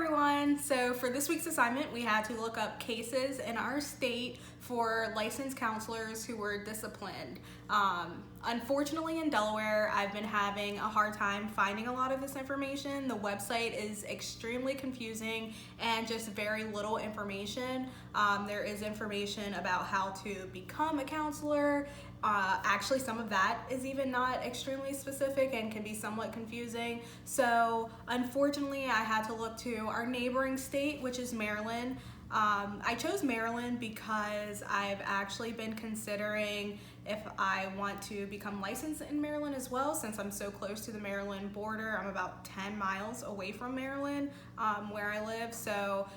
everyone. So for this week's assignment, we had to look up cases in our state for licensed counselors who were disciplined. Unfortunately, in Delaware, I've been having a hard time finding a lot of this information. The website is extremely confusing and just very little information. There is information about how to become a counselor. Actually, some of that is even not extremely specific and can be somewhat confusing. So unfortunately, I had to look to our neighboring state, which is Maryland. I chose Maryland because I've actually been considering if I want to become licensed in Maryland as well, since I'm so close to the Maryland border. I'm about 10 miles away from Maryland, where I live. So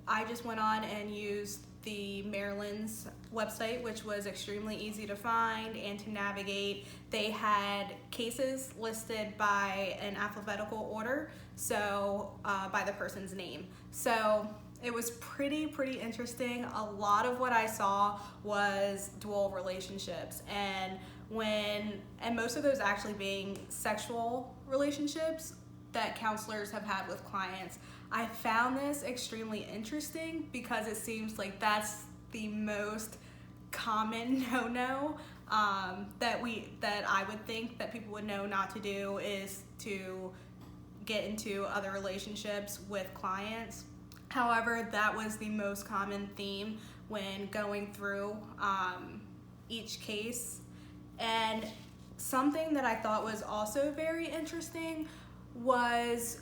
I just went on and used the Maryland's website, which was extremely easy to find and to navigate. They had cases listed by an alphabetical order, so by the person's name. So it was pretty interesting. A lot of what I saw was dual relationships, and most of those actually being sexual relationships that counselors have had with clients. I found this extremely interesting because it seems like that's the most common no-no that I would think that people would know not to do, is to get into other relationships with clients. However, that was the most common theme when going through each case. And something that I thought was also very interesting was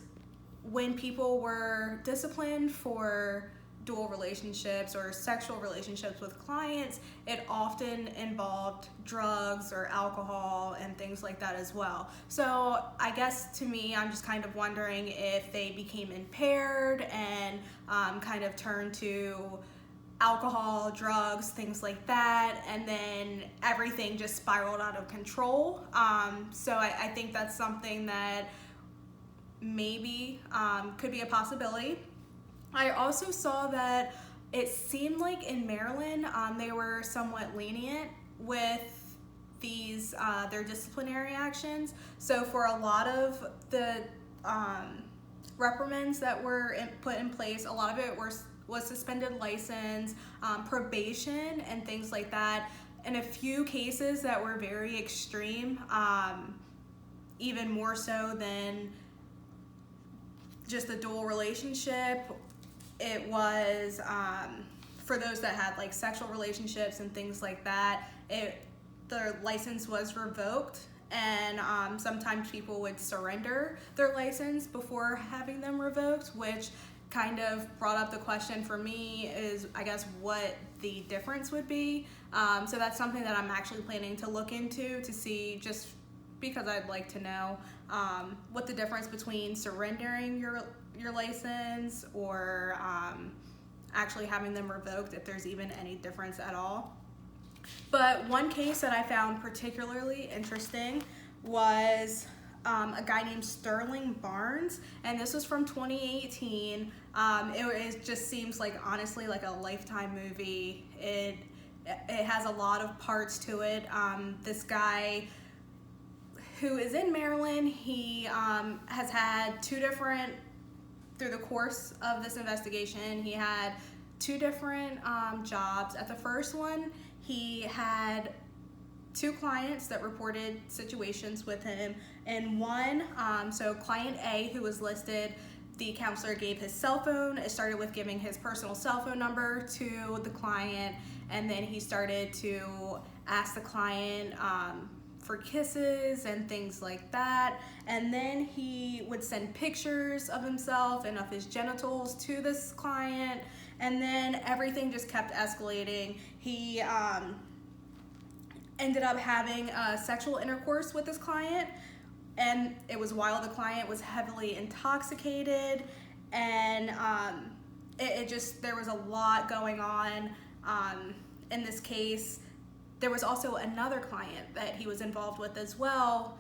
when people were disciplined for dual relationships or sexual relationships with clients, it often involved drugs or alcohol and things like that as well. So I guess to me, I'm just kind of wondering if they became impaired and kind of turned to alcohol, drugs, things like that, and then everything just spiraled out of control. So I think that's something that maybe could be a possibility. I also saw that it seemed like in Maryland they were somewhat lenient with these their disciplinary actions. So for a lot of the reprimands that were put in place, a lot of it was suspended license, probation, and things like that. In a few cases that were very extreme, even more so than just the dual relationship, it was for those that had like sexual relationships and things like that, their license was revoked, and sometimes people would surrender their license before having them revoked, which kind of brought up the question for me is, I guess, what the difference would be. So that's something that I'm actually planning to look into to see, just because I'd like to know what the difference between surrendering your license or actually having them revoked, if there's even any difference at all. But one case that I found particularly interesting was a guy named Sterling Barnes, and this was from 2018. It just seems like, honestly, like a Lifetime movie. It has a lot of parts to it. This guy, who is in Maryland, he has had through the course of this investigation, he had two different jobs. At the first one, he had two clients that reported situations with him. And one, so client A, who was listed, the counselor gave his cell phone. It started with giving his personal cell phone number to the client, and then he started to ask the client for kisses and things like that. And then he would send pictures of himself and of his genitals to this client, and then everything just kept escalating. He ended up having sexual intercourse with this client, and it was while the client was heavily intoxicated, and there was a lot going on in this case. There was also another client that he was involved with as well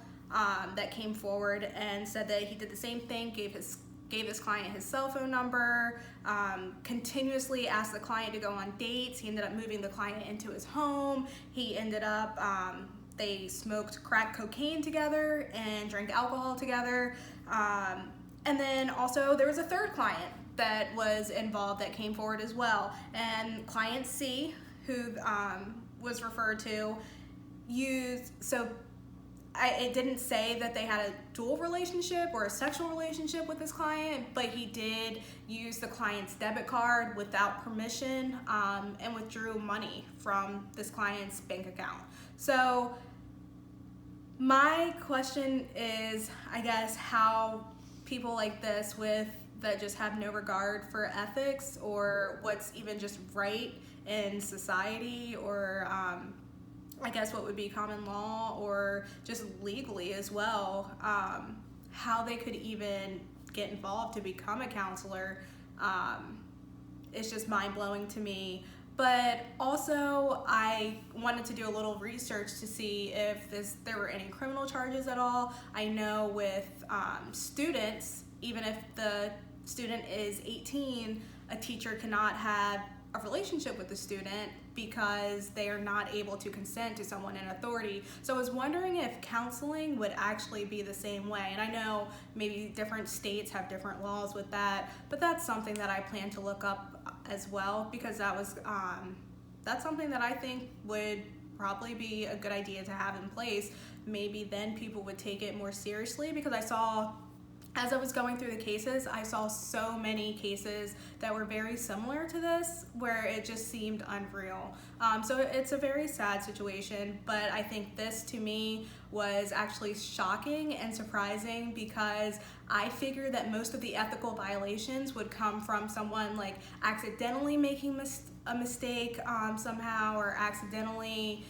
that came forward and said that he did the same thing, gave this client his cell phone number, continuously asked the client to go on dates. He ended up moving the client into his home. He ended up, they smoked crack cocaine together and drank alcohol together. And then also there was a third client that was involved that came forward as well. And client C, who was referred to, it didn't say that they had a dual relationship or a sexual relationship with this client, but he did use the client's debit card without permission and withdrew money from this client's bank account. So my question is, I guess, how people like this that just have no regard for ethics or what's even just right in society, or I guess what would be common law or just legally as well, how they could even get involved to become a counselor. It's just mind-blowing to me. But also, I wanted to do a little research to see if there were any criminal charges at all. I know with students, even if the student is 18, a teacher cannot have a relationship with the student because they are not able to consent to someone in authority. So I was wondering if counseling would actually be the same way. And I know maybe different states have different laws with that, but that's something that I plan to look up as well, because that's something that I think would probably be a good idea to have in place. Maybe then people would take it more seriously, because as I was going through the cases, I saw so many cases that were very similar to this, where it just seemed unreal. So it's a very sad situation, but I think this to me was actually shocking and surprising, because I figured that most of the ethical violations would come from someone like accidentally making a mistake somehow, or accidentally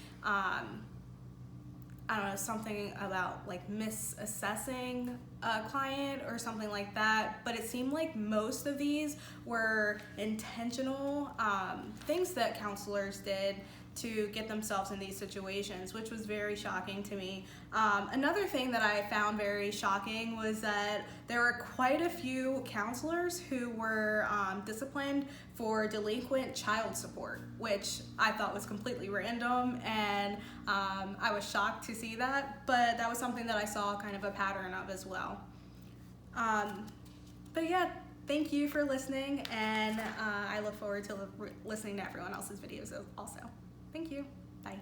I don't know, something about like misassessing a client or something like that. But it seemed like most of these were intentional things that counselors did to get themselves in these situations, which was very shocking to me. Another thing that I found very shocking was that there were quite a few counselors who were disciplined for delinquent child support, which I thought was completely random, and I was shocked to see that, but that was something that I saw kind of a pattern of as well. But yeah, thank you for listening, and I look forward to listening to everyone else's videos also. Thank you. Bye.